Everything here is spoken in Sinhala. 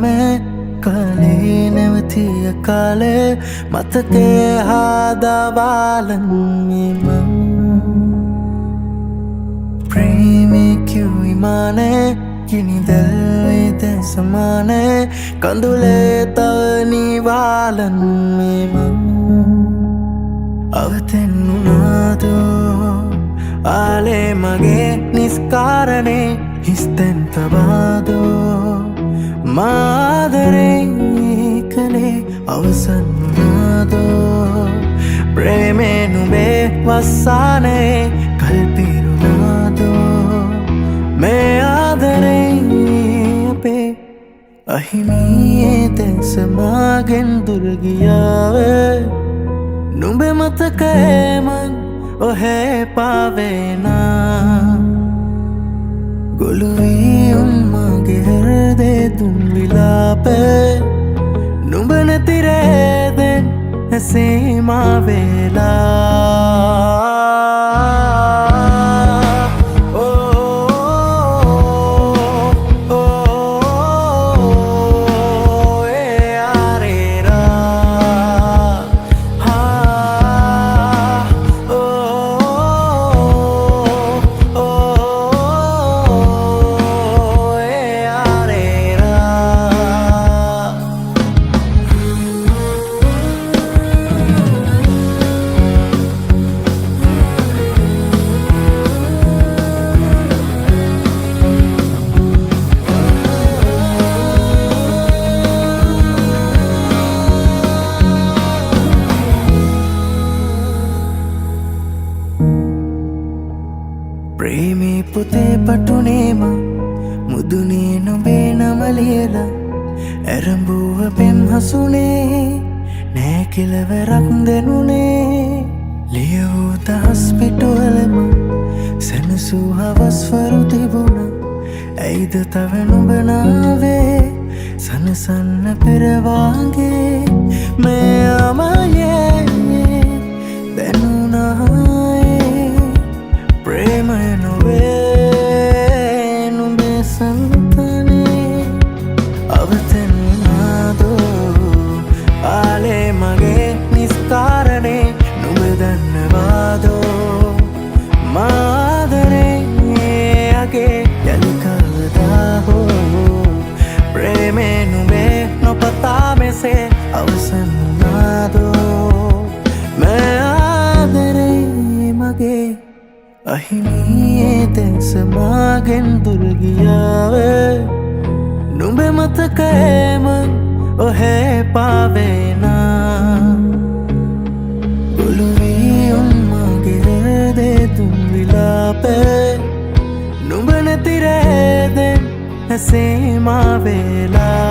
में काले नवथी काले मत के हादा बालन में प्रेमी क्यों इमाने किनी दल समाने कंदुले तवनी बालन में අවතෙන්නු නාදෝ ආලේ මගේ නිස්කාරණේ හිස්තැන් තබාදෝ මාදරේ කනේ අවසන් වුණාදෝ ප්‍රේමේ නුඹේ වස්සානේ කල්පිරුණාදෝ මේ ආදරේ අපේ අහිමියේ දැස මාගෙන් දුර ගියාවේ නුඹේ මතකේ මං ඔහේ පාවෙනා ගොළු වී උම්මගේ හෘදේ දුන් විලාපේ නුඹ නැති රේදෙන් සීමා වේලා प्रेमी पुते पटुनेम मुदुने नुबे नमलियला एरंबुव पेम हसुने नෑ කෙලවරක් දෙනුනේ ලියවූ දහස් පිටුවලම සැනසූ හවස්වරු තිබුණ ඇයිද තව නුඹ නාවේ සනසන්න පෙරවාගේ මේ අමයේ දැනුණායේ प्रेम नुबे नुबे संतने अवतन्नादो आले मगे निस्कारणे नुबे धन्यवादो मादरे आगे यलिकलदा हो प्रेमे नुबे नो पता में से अवसन्नादो मैं आदरे मगे අහිමියේ දැස මාගෙන් දුර ගියාවේ නුඹේ මතකේ මං ඔහේ පාවෙනා ගොළු වී උම්මගේ හෘදේ දුන් විලාපේ නුඹ නැති රේදෙන් සීමා වේලා